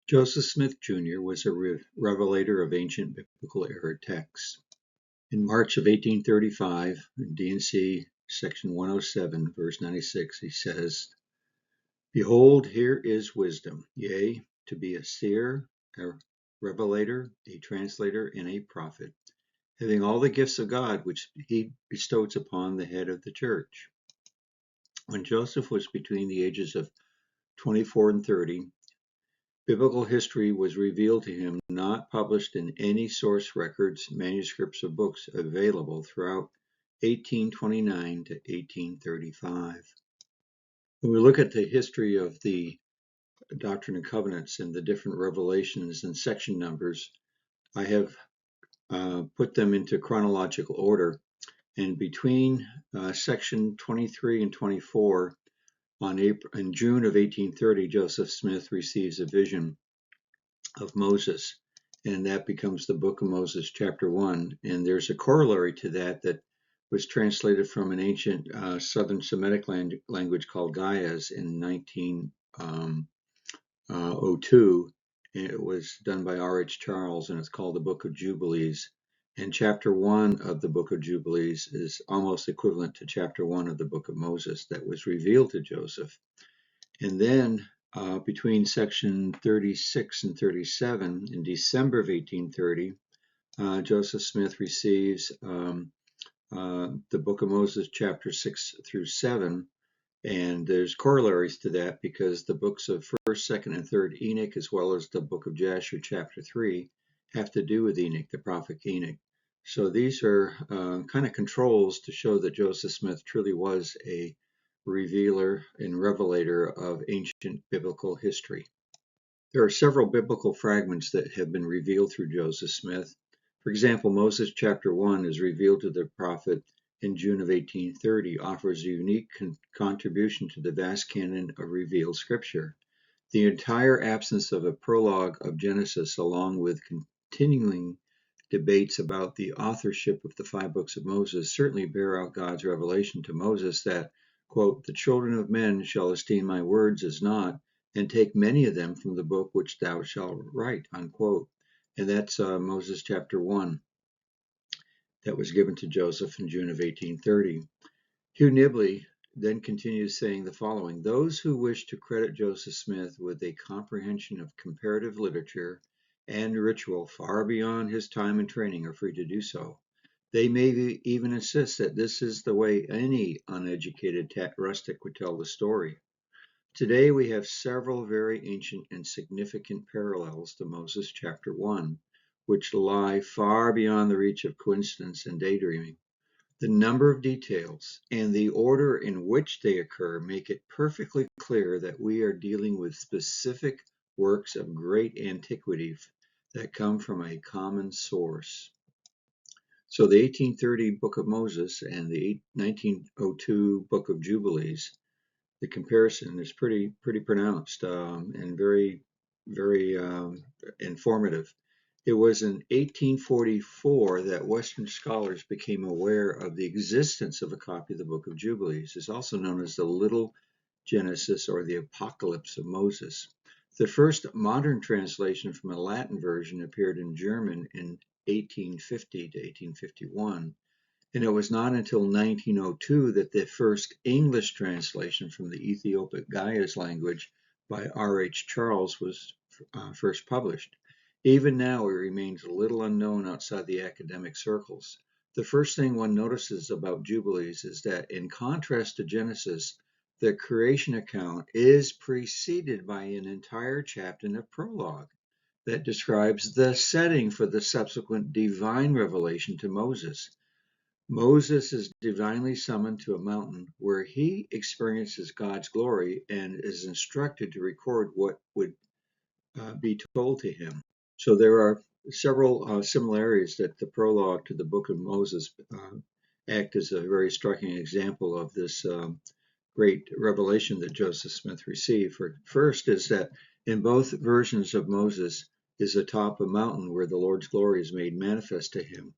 Joseph Smith Jr. was a revelator of ancient biblical era texts. In March of 1835, in D&C section 107, verse 96, he says, "Behold, here is wisdom, yea, to be a seer, a revelator, a translator, and a prophet, having all the gifts of God which he bestows upon the head of the church." When Joseph was between the ages of 24 and 30, biblical history was revealed to him, not published in any source records, manuscripts, or books available throughout 1829 to 1835. When we look at the history of the Doctrine and Covenants and the different revelations and section numbers, I have put them into chronological order. And between section 23 and 24, in June of 1830, Joseph Smith receives a vision of Moses, and that becomes the Book of Moses, chapter 1. And there's a corollary to that that was translated from an ancient Southern Semitic language called Gaia's in 1902. It was done by R.H. Charles, and it's called the Book of Jubilees. And chapter 1 of the Book of Jubilees is almost equivalent to chapter 1 of the Book of Moses that was revealed to Joseph. And then between section 36 and 37, in December of 1830, Joseph Smith receives the Book of Moses, chapter 6 through 7. And there's corollaries to that because the books of 1st, 2nd, and 3rd Enoch, as well as the Book of Jasher, chapter 3, have to do with Enoch, the prophet Enoch. So these are kind of controls to show that Joseph Smith truly was a revealer and revelator of ancient biblical history. There are several biblical fragments that have been revealed through Joseph Smith. For example, Moses chapter 1 is revealed to the prophet in June of 1830, offers a unique contribution to the vast canon of revealed scripture. The entire absence of a prologue of Genesis, along with continuing debates about the authorship of the 5 books of Moses, certainly bear out God's revelation to Moses that, quote, "The children of men shall esteem my words as naught, and take many of them from the book which thou shalt write," unquote. And that's Moses chapter 1 that was given to Joseph in June of 1830. Hugh Nibley then continues saying the following: "Those who wish to credit Joseph Smith with a comprehension of comparative literature and ritual far beyond his time and training are free to do so. They may even insist that this is the way any uneducated rustic would tell the story. Today we have several very ancient and significant parallels to Moses chapter 1, which lie far beyond the reach of coincidence and daydreaming. The number of details and the order in which they occur make it perfectly clear that we are dealing with specific works of great antiquity that come from a common source." So the 1830 Book of Moses and the 1902 Book of Jubilees, the comparison is pretty pronounced and very informative. It was in 1844 that Western scholars became aware of the existence of a copy of the Book of Jubilees. It's also known as the Little Genesis or the Apocalypse of Moses. The first modern translation from a Latin version appeared in German in 1850 to 1851. And it was not until 1902 that the first English translation from the Ethiopic Gaia's language by R.H. Charles was first published. Even now, it remains little unknown outside the academic circles. The first thing one notices about Jubilees is that, in contrast to Genesis, the creation account is preceded by an entire chapter of prologue that describes the setting for the subsequent divine revelation to Moses. Moses is divinely summoned to a mountain where he experiences God's glory and is instructed to record what would be told to him. So there are several similarities that the prologue to the Book of Moses act as a very striking example of this great revelation that Joseph Smith received. First is that in both versions of Moses is atop a mountain where the Lord's glory is made manifest to him.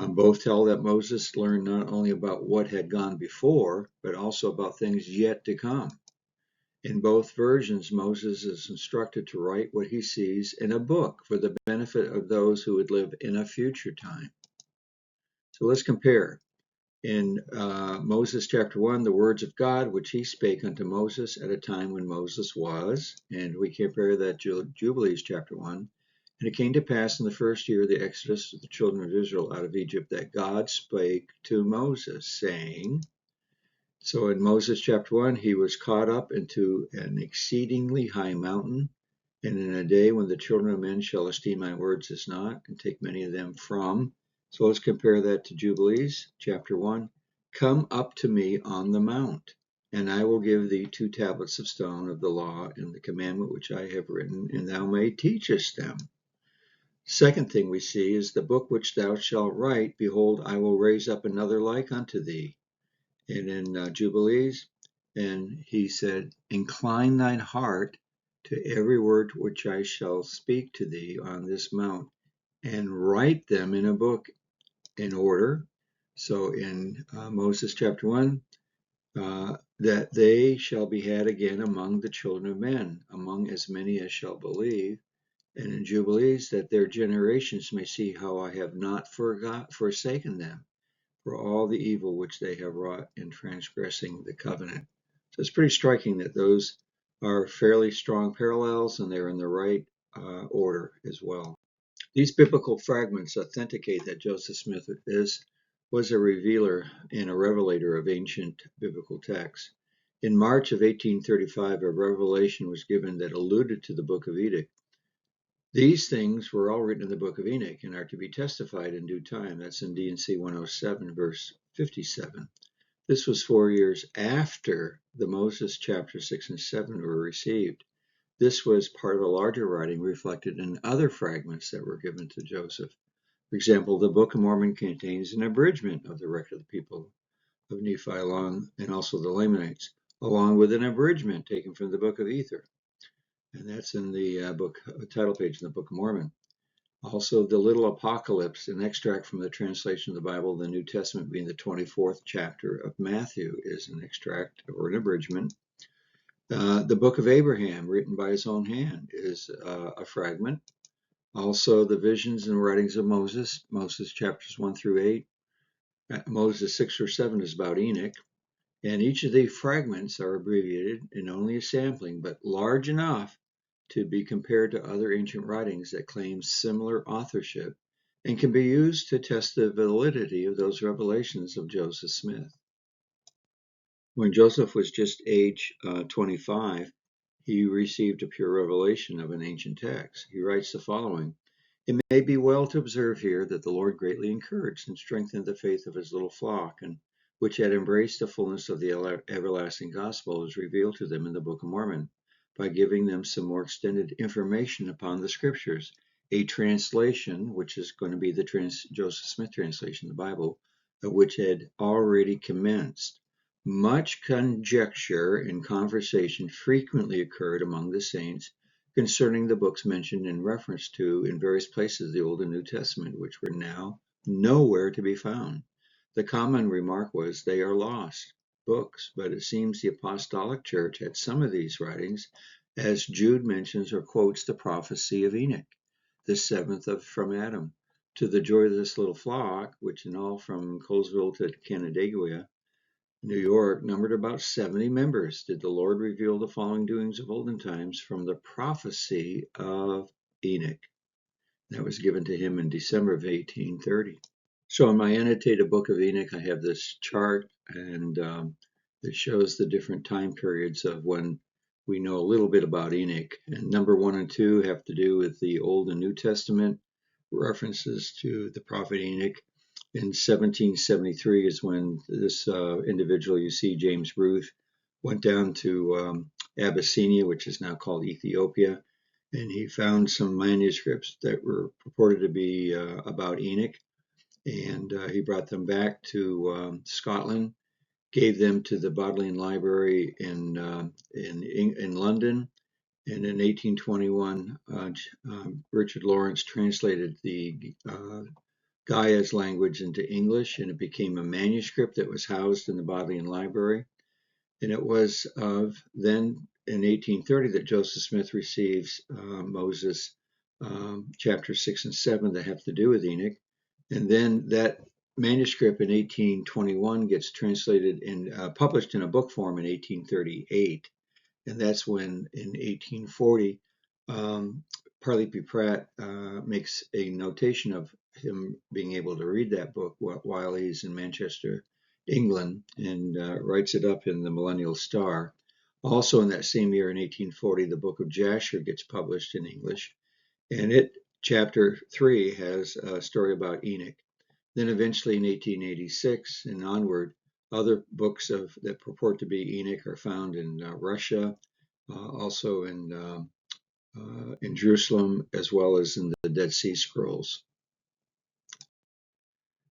Both tell that Moses learned not only about what had gone before, but also about things yet to come. In both versions, Moses is instructed to write what he sees in a book for the benefit of those who would live in a future time. So let's compare. In Moses chapter 1, the words of God which he spake unto Moses at a time when Moses was, and we compare that to Jubilees chapter 1. And it came to pass in the first year of the exodus of the children of Israel out of Egypt that God spake to Moses, saying, so in Moses chapter 1, he was caught up into an exceedingly high mountain, and in a day when the children of men shall esteem my words as naught, and take many of them from. So let's compare that to Jubilees chapter 1. Come up to me on the mount, and I will give thee 2 tablets of stone of the law and the commandment which I have written, and thou mayest teachest them. Second thing we see is the book which thou shalt write, behold, I will raise up another like unto thee. And in Jubilees, and he said, incline thine heart to every word which I shall speak to thee on this mount, and write them in a book in order. So in Moses chapter 1, that they shall be had again among the children of men, among as many as shall believe. And in Jubilees, that their generations may see how I have not forsaken them, for all the evil which they have wrought in transgressing the covenant. So it's pretty striking that those are fairly strong parallels, and they're in the right order as well. These biblical fragments authenticate that Joseph Smith was a revealer and a revelator of ancient biblical texts. In March of 1835, a revelation was given that alluded to the Book of Enoch. These things were all written in the book of Enoch and are to be testified in due time. That's in D&C 107, verse 57. This was 4 years after the Moses chapter 6 and 7 were received. This was part of a larger writing reflected in other fragments that were given to Joseph. For example, the Book of Mormon contains an abridgment of the record of the people of Nephi and also the Lamanites, along with an abridgment taken from the Book of Ether. And that's in the title page in the Book of Mormon. Also, the Little Apocalypse, an extract from the translation of the Bible, the New Testament being the 24th chapter of Matthew, is an extract or an abridgment. The Book of Abraham, written by his own hand, is a fragment. Also, the visions and writings of Moses chapters 1 through 8. Moses 6 or 7 is about Enoch. And each of the fragments are abbreviated in only a sampling, but large enough to be compared to other ancient writings that claim similar authorship and can be used to test the validity of those revelations of Joseph Smith. When Joseph was just age 25, he received a pure revelation of an ancient text. He writes the following: it may be well to observe here that the Lord greatly encouraged and strengthened the faith of his little flock, and which had embraced the fullness of the everlasting gospel, as revealed to them in the Book of Mormon, by giving them some more extended information upon the scriptures, a translation, which is going to be the Joseph Smith translation of the Bible, which had already commenced. Much conjecture and conversation frequently occurred among the saints concerning the books mentioned in reference to in various places of the Old and New Testament, which were now nowhere to be found. The common remark was, they are lost books, but it seems the Apostolic Church had some of these writings, as Jude mentions or quotes the prophecy of Enoch, the seventh from Adam. To the joy of this little flock, which in all from Colesville to Canandaigua, New York, numbered about 70 members, did the Lord reveal the following doings of olden times from the prophecy of Enoch. That was given to him in December of 1830. So in my annotated book of Enoch, I have this chart, and it shows the different time periods of when we know a little bit about Enoch. And number 1 and 2 have to do with the Old and New Testament references to the prophet Enoch. In 1773 is when this individual, you see, James Ruth, went down to Abyssinia, which is now called Ethiopia, and he found some manuscripts that were purported to be about Enoch, and he brought them back to Scotland, gave them to the Bodleian Library in London, and in 1821, Richard Lawrence translated the Gaia's language into English, and it became a manuscript that was housed in the Bodleian Library. And it was then in 1830 that Joseph Smith receives Moses chapter 6 and 7 that have to do with Enoch. And then that manuscript in 1821 gets translated and published in a book form in 1838. And that's when, in 1840, Parley P. Pratt makes a notation of him being able to read that book while he's in Manchester, England, and writes it up in the Millennial Star. Also in that same year, in 1840, the book of Jasher gets published in English, and chapter 3, has a story about Enoch. Then eventually in 1886 and onward, other books that purport to be Enoch are found in Russia, also in Jerusalem, as well as in the Dead Sea Scrolls.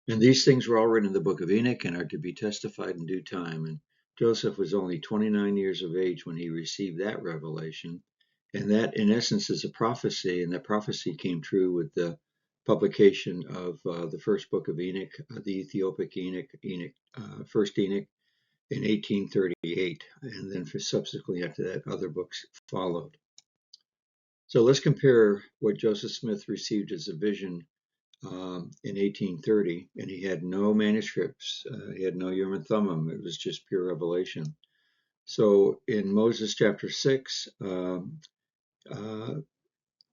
And these things were all written in the book of Enoch and are to be testified in due time. And Joseph was only 29 years of age when he received that revelation. And that, in essence, is a prophecy. And that prophecy came true with the publication of the first book of Enoch, the Ethiopic Enoch, first Enoch, in 1838. And then subsequently after that, other books followed. So let's compare what Joseph Smith received as a vision in 1830, and he had no manuscripts. He had no Urim and Thummim. It was just pure revelation. So in Moses chapter 6,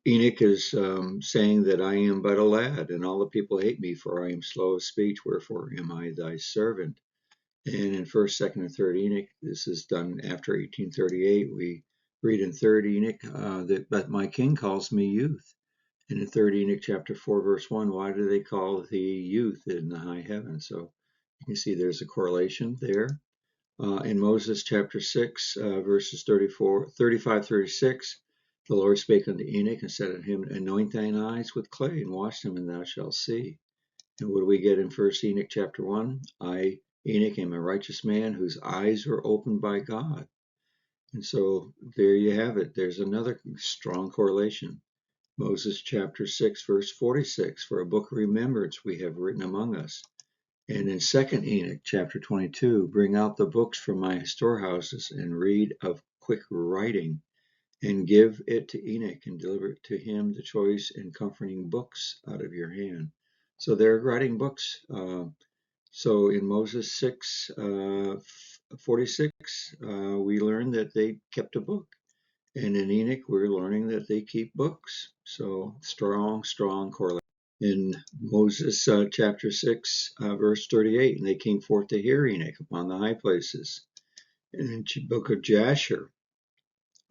Enoch is saying that I am but a lad, and all the people hate me, for I am slow of speech, wherefore am I thy servant. And in 1st, 2nd, and 3rd Enoch, this is done after 1838, we read in 3rd Enoch that, but my king calls me youth. And in 3rd Enoch chapter 4, verse 1, why do they call thee youth in the high heaven? So you can see there's a correlation there. In Moses chapter 6, verses 35, 36, the Lord spake unto Enoch and said unto him, anoint thine eyes with clay and wash them, and thou shalt see. And what do we get in 1st Enoch chapter 1? I, Enoch, am a righteous man whose eyes were opened by God. And so there you have it. There's another strong correlation. Moses chapter 6, verse 46, for a book of remembrance we have written among us. And in 2nd Enoch chapter 22, bring out the books from my storehouses and read of quick writing, and give it to Enoch and deliver to him the choice and comforting books out of your hand. So they're writing books. So in Moses 6, 46, we learn that they kept a book. And in Enoch, we're learning that they keep books. So strong correlation. In Moses chapter 6, verse 38, and they came forth to hear Enoch upon the high places. And in the book of Jasher,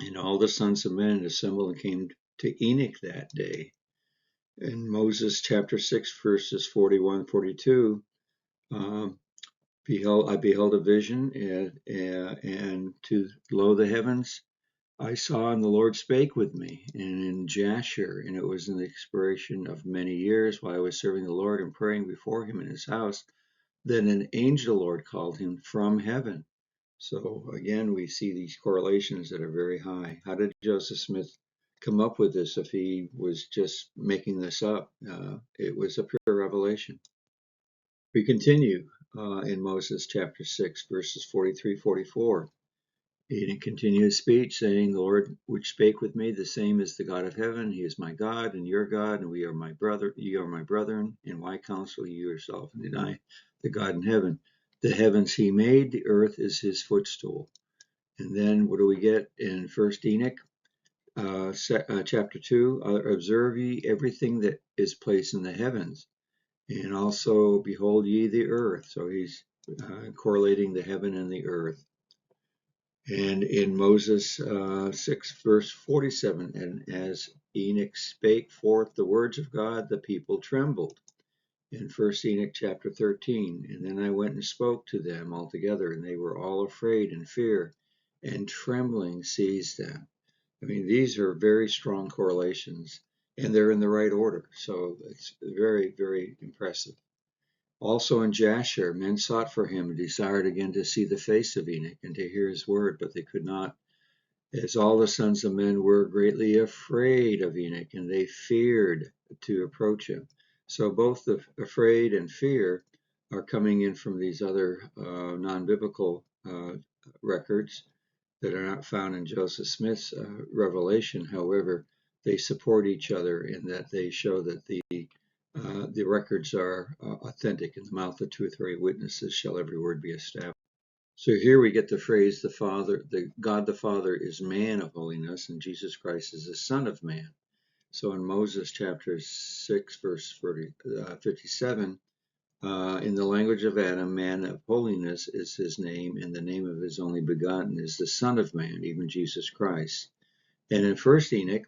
and all the sons of men assembled and came to Enoch that day. In Moses chapter 6, verses 41, 42, I beheld a vision, and to lo the heavens I saw, and the Lord spake with me. And in Jasher, and it was in the expiration of many years, while I was serving the Lord and praying before him in his house, then an angel of the Lord called him from heaven. So again, we see these correlations that are very high. How did Joseph Smith come up with this if he was just making this up? It was a pure revelation. We continue in Moses chapter 6, verses 43, 44. He continued his speech, saying, the Lord which spake with me, the same is the God of heaven. He is my God and your God, and we are my brother. You are my brethren. And why counsel you yourself and deny the God in heaven? The heavens he made, the earth is his footstool. And then what do we get in 1st Enoch chapter 2? Observe ye everything that is placed in the heavens, and also behold ye the earth. So he's correlating the heaven and the earth. And in Moses 6, verse 47, and as Enoch spake forth the words of God, the people trembled. In 1st Enoch chapter 13, and then I went and spoke to them all together, and they were all afraid and fear, and trembling seized them. I mean, these are very strong correlations, and they're in the right order. So it's very, very impressive. Also in Jasher, men sought for him and desired again to see the face of Enoch and to hear his word, but they could not, as all the sons of men were greatly afraid of Enoch, and they feared to approach him. So both the afraid and fear are coming in from these other non-biblical records. that are not found in Joseph Smith's revelation. However, they support each other in that they show that the records are authentic. In the mouth of two or three witnesses shall every word be established. So here we get the phrase, God the Father is man of holiness, and Jesus Christ is the Son of Man. So in Moses chapter 6, verse 57, in the language of Adam, man of holiness is his name, and the name of his only begotten is the Son of Man, even Jesus Christ. And in First Enoch,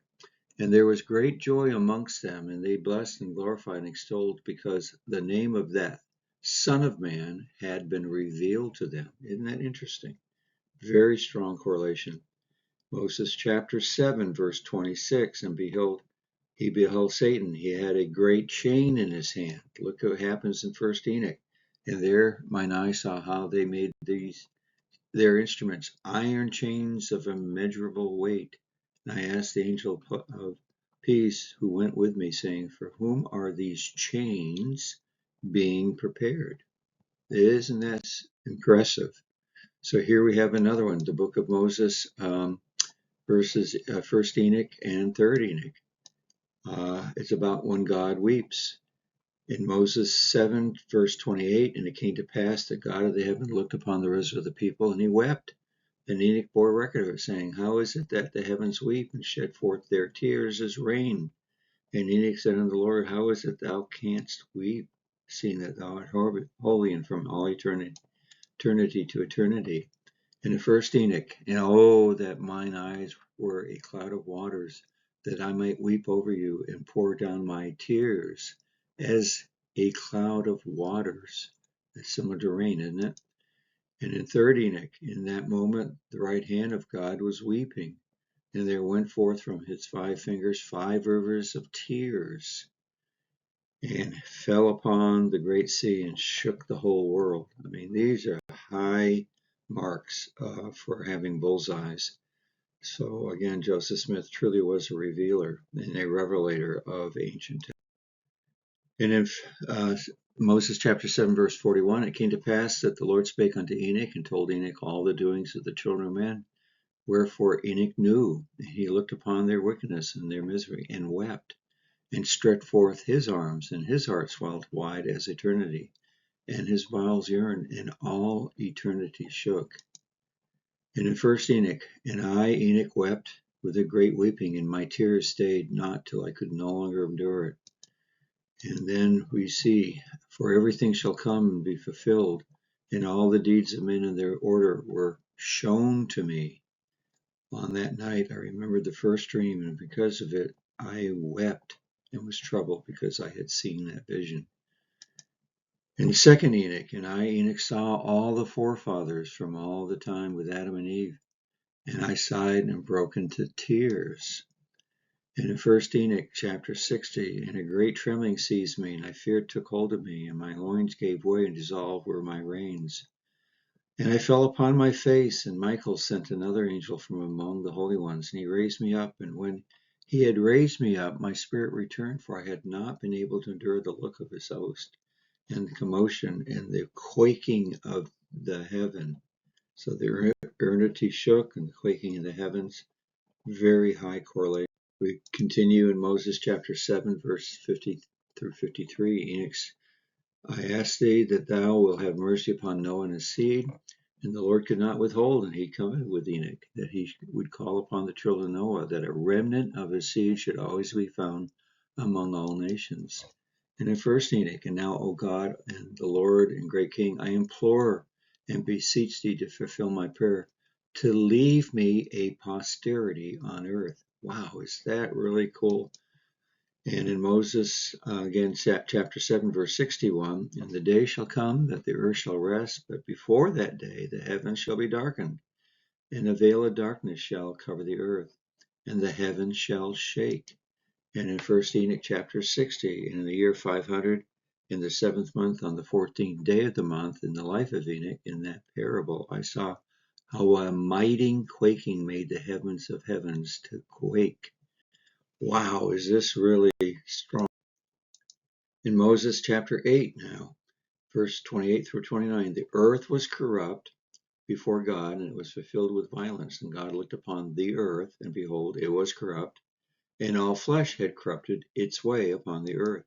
and there was great joy amongst them, and they blessed and glorified and extolled, because the name of that Son of Man had been revealed to them. Isn't that interesting? Very strong correlation. Moses chapter 7, verse 26, and behold, he beheld Satan. He had a great chain in his hand. Look what happens in First Enoch. And there mine eye saw how they made their instruments, iron chains of immeasurable weight. And I asked the angel of peace who went with me, saying, for whom are these chains being prepared? Isn't that impressive? So here we have another one, the book of Moses verses First Enoch and Third Enoch. It's about when God weeps. In Moses 7, verse 28, and it came to pass that God of the heaven looked upon the rest of the people, and he wept. And Enoch bore record of it, saying, how is it that the heavens weep and shed forth their tears as rain? And Enoch said unto the Lord, how is it thou canst weep, seeing that thou art holy and from all eternity to eternity? And the first Enoch, and oh, that mine eyes were a cloud of waters, that I might weep over you and pour down my tears as a cloud of waters. That's similar to rain, isn't it? And in third Enoch, in that moment, the right hand of God was weeping, and there went forth from his 5 fingers 5 rivers of tears, and fell upon the great sea and shook the whole world. I mean, these are high marks for having bullseyes. So again, Joseph Smith truly was a revealer and a revelator of ancient texts. And in Moses chapter 7, verse 41, it came to pass that the Lord spake unto Enoch and told Enoch all the doings of the children of men. Wherefore Enoch knew, and he looked upon their wickedness and their misery, and wept, and stretched forth his arms, and his heart swelled wide as eternity, and his bowels yearned, and all eternity shook. And in first Enoch, and I, Enoch, wept with a great weeping, and my tears stayed not till I could no longer endure it. And then we see, for everything shall come and be fulfilled, and all the deeds of men in their order were shown to me. On that night I remembered the first dream, and because of it I wept and was troubled, because I had seen that vision. And second Enoch, and I, Enoch, saw all the forefathers from all the time with Adam and Eve, and I sighed and broke into tears. And in first Enoch chapter 60, and a great trembling seized me, and I feared took hold of me, and my loins gave way, and dissolved were my reins. And I fell upon my face, and Michael sent another angel from among the holy ones, and he raised me up. And when he had raised me up, my spirit returned, for I had not been able to endure the look of his host, and the commotion, and the quaking of the heaven. So the eternity shook, and the quaking of the heavens, very high correlation. We continue in Moses chapter 7, verse 50 through 53. Enoch's, I ask thee that thou wilt have mercy upon Noah and his seed. And the Lord could not withhold, and he covenanted with Enoch, that he would call upon the children of Noah, that a remnant of his seed should always be found among all nations. And in first Enoch, and now, O God, and the Lord and great King, I implore and beseech thee to fulfill my prayer, to leave me a posterity on earth. Wow, is that really cool? And in Moses, again, chapter 7, verse 61, and the day shall come that the earth shall rest, but before that day the heavens shall be darkened, and a veil of darkness shall cover the earth, and the heavens shall shake. And in first Enoch chapter 60, in the year 500, in the 7th month, on the 14th day of the month, in the life of Enoch, in that parable, I saw how a mighty quaking made the heavens of heavens to quake. Wow, is this really strong? In Moses chapter 8 now, verse 28 through 29, the earth was corrupt, before God, and it was fulfilled with violence. And God looked upon the earth, and behold, it was corrupt, and all flesh had corrupted its way upon the earth.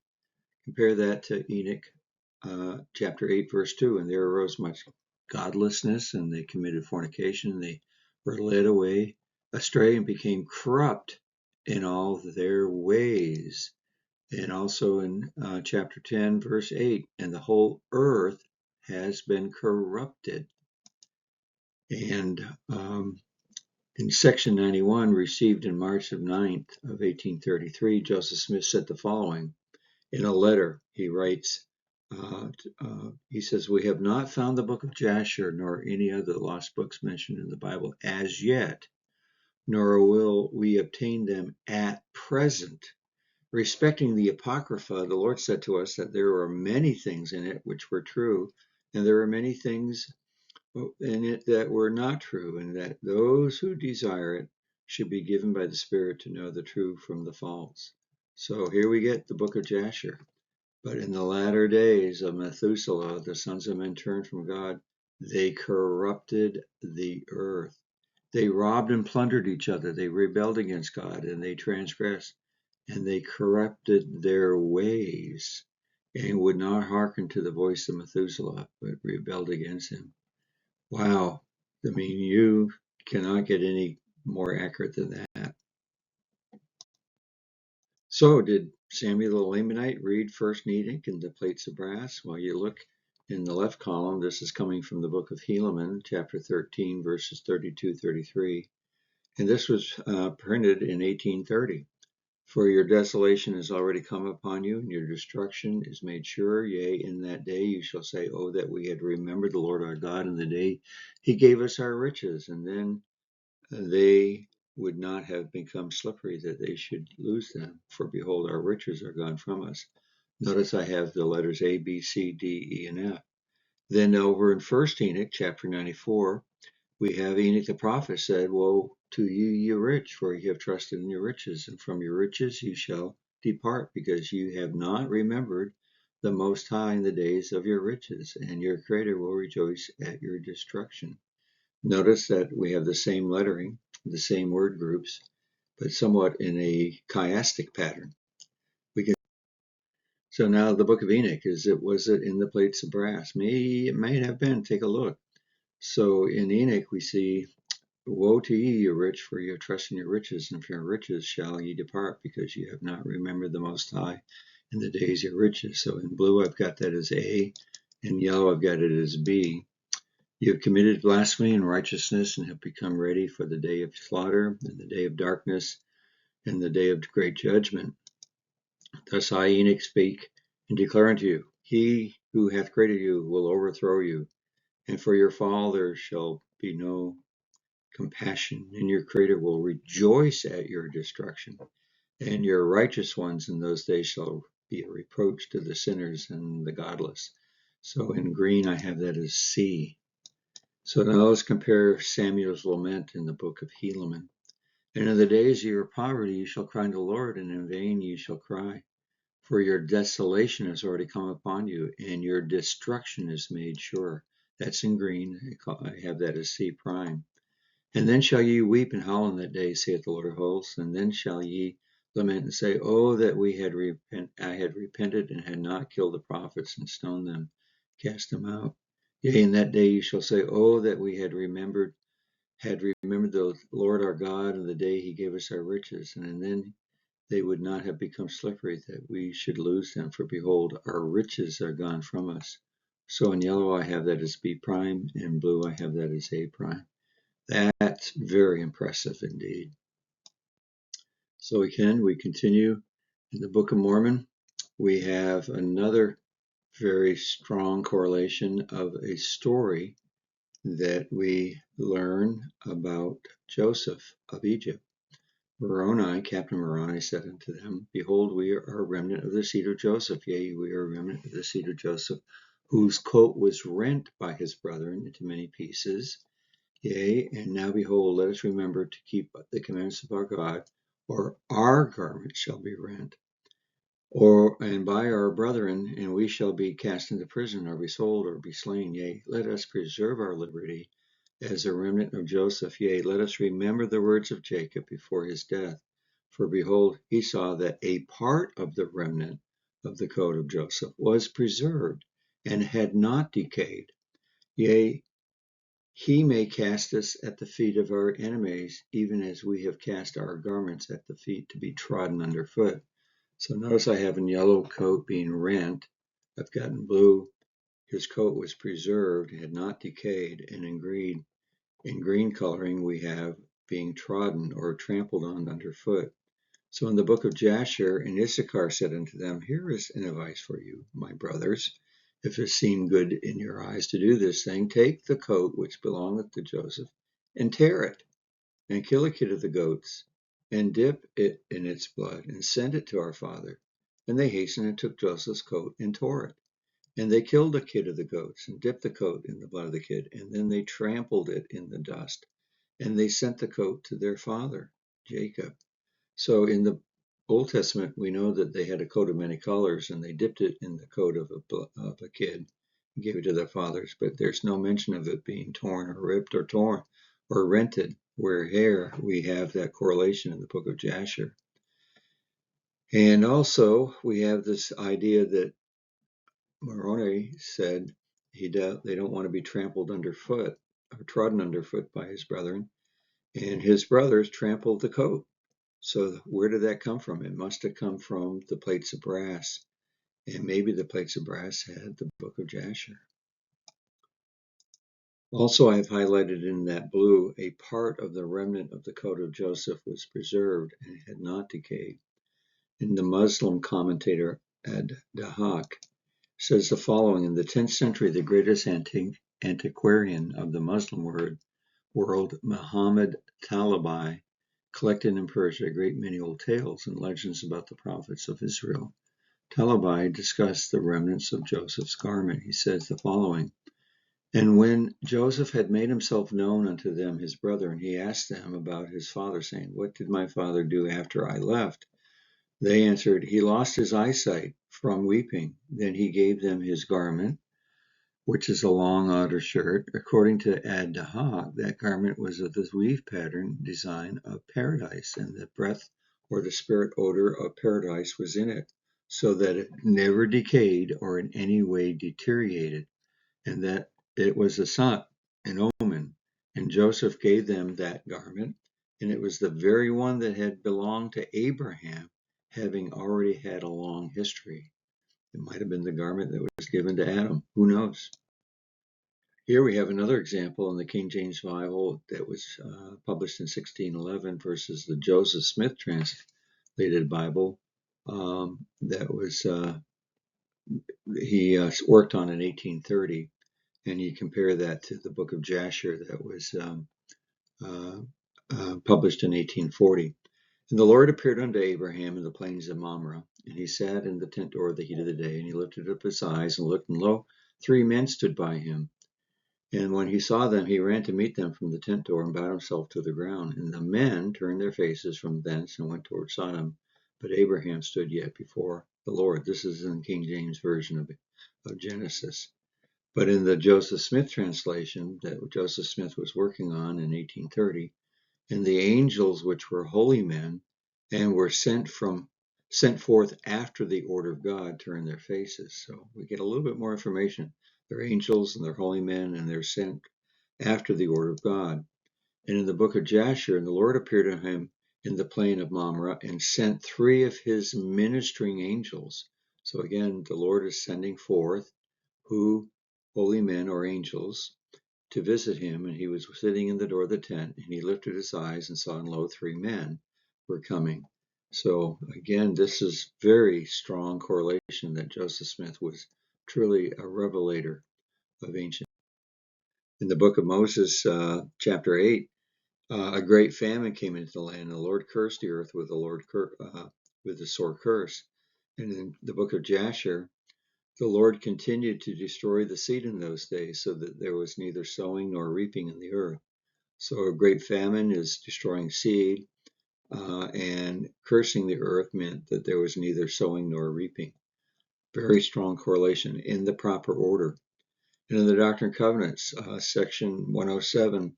Compare that to Enoch chapter 8, verse 2. And there arose much godlessness, and they committed fornication. They were led away astray and became corrupt in all their ways. And also in chapter 10, verse 8, and the whole earth has been corrupted. And in section 91, received in March of 9th of 1833, Joseph Smith said the following. In a letter, he writes, he says, we have not found the book of Jasher nor any other lost books mentioned in the Bible as yet, nor will we obtain them at present. Respecting the Apocrypha, the Lord said to us that there were many things in it which were true, and there were many things in it that were not true, and that those who desire it should be given by the Spirit to know the true from the false. So here we get the book of Jasher. But in the latter days of Methuselah, the sons of men turned from God. They corrupted the earth. They robbed and plundered each other. They rebelled against God, and they transgressed, and they corrupted their ways, and would not hearken to the voice of Methuselah, but rebelled against him. Wow. I mean, you cannot get any more accurate than that. So did Samuel the Lamanite read First Enoch in the plates of brass? Well, you look in the left column. This is coming from the book of Helaman, chapter 13, verses 32-33. And this was printed in 1830. For your desolation has already come upon you, and your destruction is made sure. Yea, in that day you shall say, oh, that we had remembered the Lord our God in the day he gave us our riches. And then they would not have become slippery that they should lose them. For behold, our riches are gone from us. Notice I have the letters A, B, C, D, E, and F. Then over in First Enoch, chapter 94, we have Enoch the prophet said, woe to you, ye rich, for ye have trusted in your riches, and from your riches you shall depart, because you have not remembered the Most High in the days of your riches, and your Creator will rejoice at your destruction. Notice that we have the same lettering, the same word groups, but somewhat in a chiastic pattern. So now the book of Enoch, was it in the plates of brass? It may have been. Take a look. So in Enoch we see, woe to ye, you rich, for you have trusted in your riches, and from your riches shall ye depart, because you have not remembered the Most High in the days of your riches. So in blue I've got that as A, in yellow I've got it as B. You have committed blasphemy and righteousness, and have become ready for the day of slaughter, and the day of darkness, and the day of great judgment. Thus I, Enoch, speak, and declare unto you, he who hath created you will overthrow you, and for your fall there shall be no compassion, and your Creator will rejoice at your destruction, and your righteous ones in those days shall be a reproach to the sinners and the godless. So in green I have that as C. So now let's compare Samuel's lament in the book of Helaman. And in the days of your poverty you shall cry unto the Lord, and in vain you shall cry. For your desolation has already come upon you, and your destruction is made sure. That's in green. I have that as C prime. And then shall ye weep and howl in that day, saith the Lord of hosts. And then shall ye lament and say, oh, that I had repented and had not killed the prophets and stoned them, cast them out. Yea, in that day you shall say, oh, that we had remembered the Lord our God and the day he gave us our riches. And then they would not have become slippery, that we should lose them. For behold, our riches are gone from us. So in yellow I have that as B prime, and blue I have that as A prime. That's very impressive indeed. So again, we continue in the Book of Mormon. We have another very strong correlation of a story that we learn about Joseph of Egypt. Moroni, Captain Moroni, said unto them, behold, we are a remnant of the seed of Joseph. Yea, we are a remnant of the seed of Joseph, whose coat was rent by his brethren into many pieces. Yea, and now behold, let us remember to keep the commandments of our God, or our garment shall be rent, and by our brethren, and we shall be cast into prison, or be sold, or be slain. Yea, let us preserve our liberty, as a remnant of Joseph. Yea, let us remember the words of Jacob before his death. For behold, he saw that a part of the remnant of the coat of Joseph was preserved and had not decayed. Yea, he may cast us at the feet of our enemies, even as we have cast our garments at the feet to be trodden underfoot. So notice I have in yellow coat being rent. I've got in blue, his coat was preserved, had not decayed, and in green coloring we have being trodden or trampled on underfoot. So in the book of Jasher, and Issachar said unto them, Here is an advice for you, my brothers. If it seem good in your eyes to do this thing, take the coat which belongeth to Joseph, and tear it, and kill a kid of the goats, and dip it in its blood, and send it to our father. And they hastened and took Joseph's coat and tore it. And they killed a kid of the goats, and dipped the coat in the blood of the kid, and then they trampled it in the dust. And they sent the coat to their father, Jacob. So in the Old Testament, we know that they had a coat of many colors, and they dipped it in the coat of a kid and gave it to their fathers. But there's no mention of it being torn or ripped or torn or rented, where here we have that correlation in the book of Jasher. And also we have this idea that Moroni said they don't want to be trampled underfoot or trodden underfoot by his brethren, and his brothers trampled the coat. So where did that come from? It must have come from the plates of brass, and maybe the plates of brass had the book of Jasher. Also, I have highlighted in that blue, a part of the remnant of the coat of Joseph was preserved and had not decayed. And the Muslim commentator Ad-Dahak says the following: in the 10th century, the greatest antiquarian of the Muslim world, Muhammad Talibai, collected in Persia a great many old tales and legends about the prophets of Israel. Talibai discussed the remnants of Joseph's garment. He says the following: And when Joseph had made himself known unto them his brethren, he asked them about his father, saying, What did my father do after I left? They answered, He lost his eyesight from weeping. Then he gave them his garment, which is a long outer shirt. According to Ad-Dahak, that garment was of the weave pattern design of paradise, and the breath or the spirit odor of paradise was in it, so that it never decayed or in any way deteriorated, and that it was a sign, an omen. And Joseph gave them that garment, and it was the very one that had belonged to Abraham, having already had a long history. It might have been the garment that was given to Adam. Who knows? Here we have another example in the King James Bible that was published in 1611 versus the Joseph Smith translated Bible that was he worked on in 1830, and you compare that to the book of Jasher that was published in 1840. And the Lord appeared unto Abraham in the plains of Mamre, and he sat in the tent door of the heat of the day, and he lifted up his eyes and looked, and lo, 3 men stood by him. And when he saw them, he ran to meet them from the tent door and bowed himself to the ground. And the men turned their faces from thence and went toward Sodom. But Abraham stood yet before the Lord. This is in the King James Version of Genesis. But in the Joseph Smith translation that Joseph Smith was working on in 1830, and the angels which were holy men and were sent forth after the order of God turned their faces. So we get a little bit more information. They're angels and they're holy men, and they're sent after the order of God. And in the book of Jasher, the Lord appeared to him in the plain of Mamre and sent 3 of his ministering angels. So again, the Lord is sending forth holy men or angels to visit him, and he was sitting in the door of the tent, and he lifted his eyes and saw, and lo, 3 men were coming. So again, this is very strong correlation that Joseph Smith was truly a revelator of ancient. In the book of Moses, chapter 8, a great famine came into the land, and the Lord cursed the earth with a sore curse. And in the book of Jasher, the Lord continued to destroy the seed in those days, so that there was neither sowing nor reaping in the earth. So a great famine is destroying seed, and cursing the earth meant that there was neither sowing nor reaping. Very strong correlation in the proper order. And in the Doctrine and Covenants, section 107,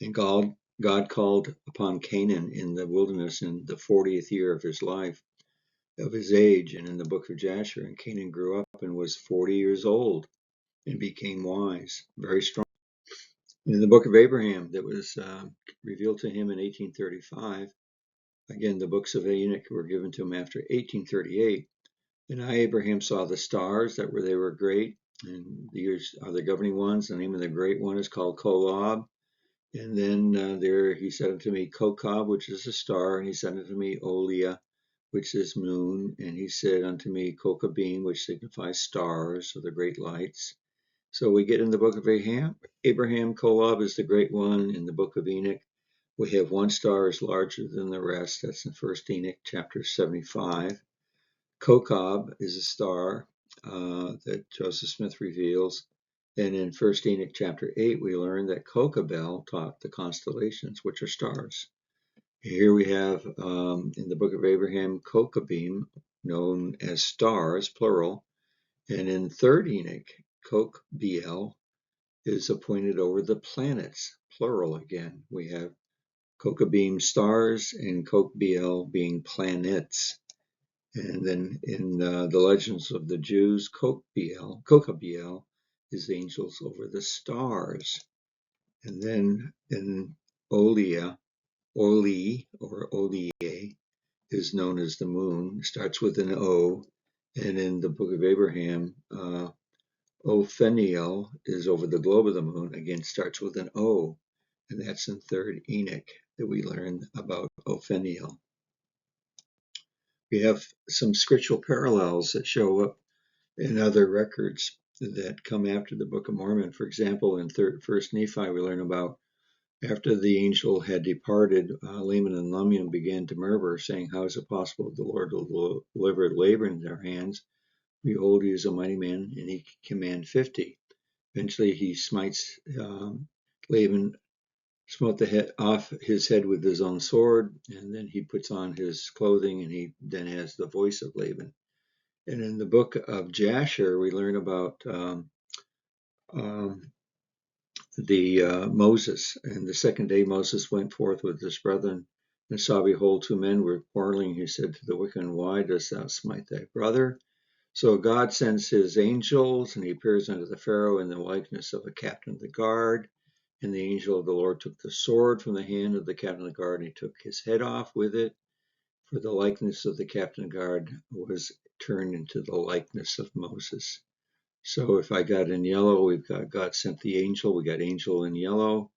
and God called upon Canaan in the wilderness in the 40th year of his life, of his age, and in the book of Jasher, and Canaan grew up and was 40 years old and became wise, very strong. In the book of Abraham, that was revealed to him in 1835, again, the books of Enoch were given to him after 1838. And Abraham saw the stars, they were great, and these are the governing ones. The name of the great one is called Kolob. And then there he said unto me, Kokab, which is a star, and he said unto me, Olia, which is moon, and he said unto me, Kokabim, which signifies stars, or the great lights. So we get in the book of Abraham, Kolob is the great one. In the book of Enoch, we have one star is larger than the rest. That's in 1 Enoch chapter 75. Kokab is a star that Joseph Smith reveals. And in 1 Enoch chapter 8, we learn that Kokabel taught the constellations, which are stars. Here we have in the book of Abraham, Kokabim, known as stars, plural. And in 3rd Enoch, Kokbiel is appointed over the planets, plural again. We have Kokabim stars and Kokbiel being planets. And then in the legends of the Jews, Kokabiel is angels over the stars. And then in Olia, Oli or Olie is known as the moon, starts with an O. And in the book of Abraham, Opheniel is over the globe of the moon, again starts with an O. And that's in 3rd Enoch that we learn about Opheniel. We have some scriptural parallels that show up in other records that come after the Book of Mormon. For example, in First Nephi, we learn about after the angel had departed, Laman and Lemuel began to murmur, saying, "How is it possible the Lord will deliver Laban into their hands? Behold, he is a mighty man, and he can command 50." Eventually, he smites Laban, smote the head off his head with his own sword, and then he puts on his clothing, and he then has the voice of Laban. And in the book of Jasher, we learn about Moses. And the second day Moses went forth with his brethren, and saw, behold, 2 men were quarreling. He said to the wicked, "Why dost thou smite thy brother?" So God sends his angels, and he appears unto the Pharaoh in the likeness of a captain of the guard. And the angel of the Lord took the sword from the hand of the captain of the guard, and he took his head off with it. For the likeness of the captain of the guard was turned into the likeness of Moses. So if I got in yellow, we've got God sent the angel. We got angel in yellow.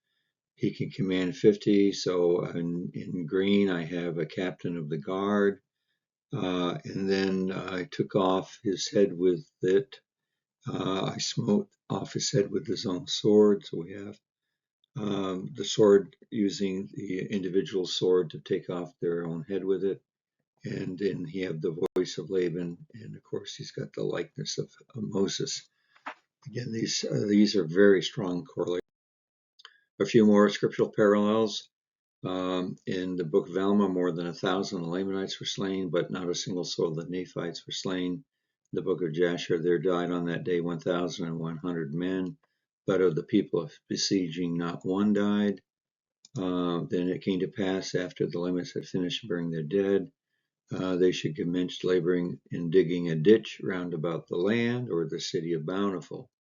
He can command 50. So in green, I have a captain of the guard. And then I took off his head with it. I smote off his head with his own sword. So we have the sword using the individual sword to take off their own head with it. And then he had the voice of Laban. And of course, he's got the likeness of Moses. Again, these are very strong correlations. A few more scriptural parallels. In the book of Alma, more than 1,000 Lamanites were slain, but not a single soul of the Nephites were slain. In the book of Jasher, there died on that day 1,100 men, but of the people of besieging, not one died. Then it came to pass, after the Lamanites had finished burying their dead, they should commence laboring in digging a ditch round about the land, or the city of Bountiful.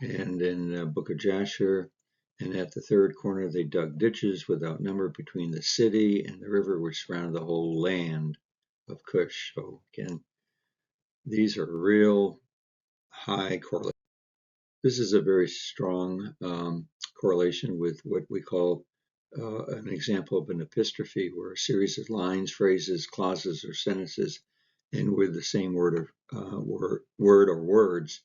And in the book of Jasher, and at the third corner they dug ditches without number between the city and the river which surrounded the whole land of Cush. So again, these are real high correlations. This is a very strong correlation with what we call an example of an epistrophe, where a series of lines, phrases, clauses, or sentences end with the same word or words.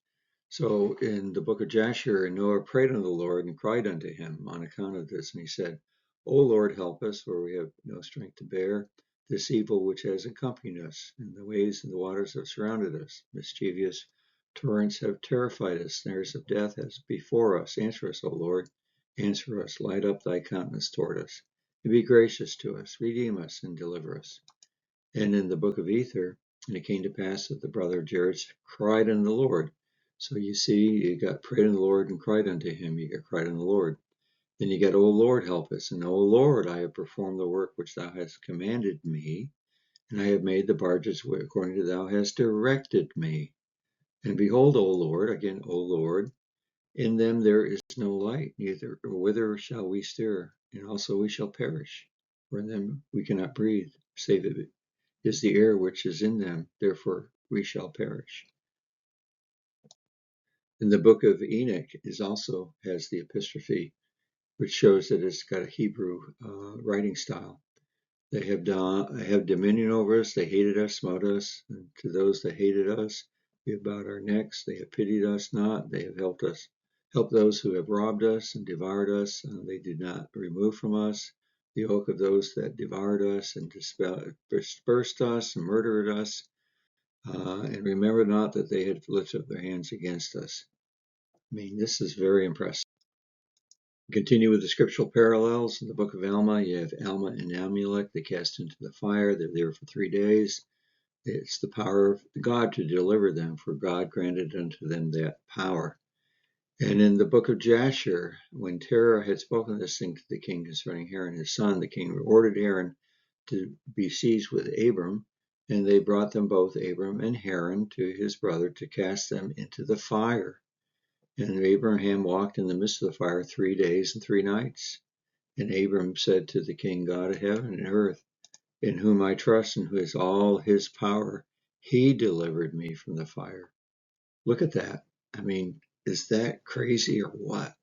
So in the book of Jasher, Noah prayed unto the Lord and cried unto him on account of this. And he said, "O Lord, help us, for we have no strength to bear this evil which has accompanied us, and the waves and the waters have surrounded us. Mischievous torrents have terrified us, snares of death has before us. Answer us, O Lord, answer us, light up thy countenance toward us, and be gracious to us, redeem us, and deliver us." And in the book of Ether, and it came to pass that the brother Jared cried unto the Lord, So you see, you got prayed on the Lord and cried unto him. You got cried on the Lord. Then you got, O Lord, help us. And O Lord, I have performed the work which thou hast commanded me, and I have made the barges according to thou hast directed me. And behold, O Lord, again, O Lord, in them there is no light, neither whither shall we steer, and also we shall perish. For in them we cannot breathe, save it is the air which is in them, therefore we shall perish. And the book of Enoch also has the epistrophe, which shows that it's got a Hebrew writing style. They have dominion over us. They hated us, smote us. And to those that hated us, we have bowed our necks. They have pitied us not. They have helped us. Help those who have robbed us and devoured us. They did not remove from us the yoke of those that devoured us and dispersed us and murdered us. And remember not that they had lifted up their hands against us. I mean, this is very impressive. Continue with the scriptural parallels. In the book of Alma, you have Alma and Amulek. They cast into the fire. They're there for 3 days. It's the power of God to deliver them, for God granted unto them that power. And in the book of Jasher, when Terah had spoken this thing to the king concerning Haran his son, the king ordered Haran to be seized with Abram, and they brought them both, Abram and Haran, to his brother to cast them into the fire. And Abraham walked in the midst of the fire 3 days and 3 nights. And Abram said to the king, God of heaven and earth, in whom I trust and who is all his power, he delivered me from the fire. Look at that. I mean, is that crazy or what?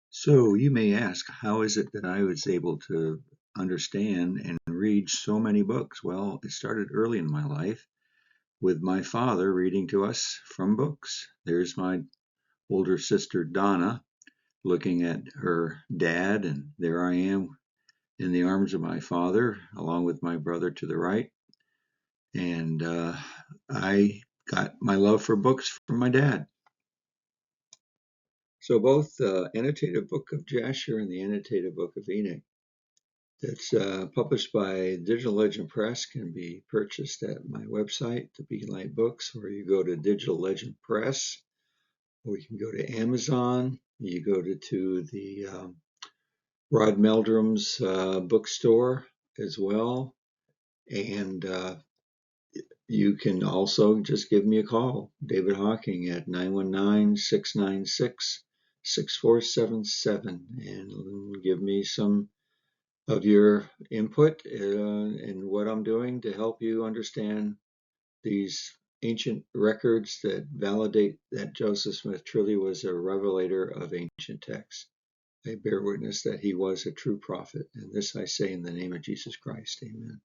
So you may ask, how is it that I was able to understand and read so many books? Well, it started early in my life with my father reading to us from books. There's my older sister, Donna, looking at her dad, and there I am in the arms of my father, along with my brother to the right. And I got my love for books from my dad. So both the annotated book of Jasher and the annotated book of Enoch, that's published by Digital Legend Press, can be purchased at my website, the Beacon Light Books, or you go to Digital Legend Press, or you can go to Amazon. You go to the Rod Meldrum's bookstore as well. And you can also just give me a call, David Hawking, at 919-696-6477, and give me some of your input in what I'm doing to help you understand these ancient records that validate that Joseph Smith truly was a revelator of ancient texts. I bear witness that he was a true prophet, and this I say in the name of Jesus Christ. Amen.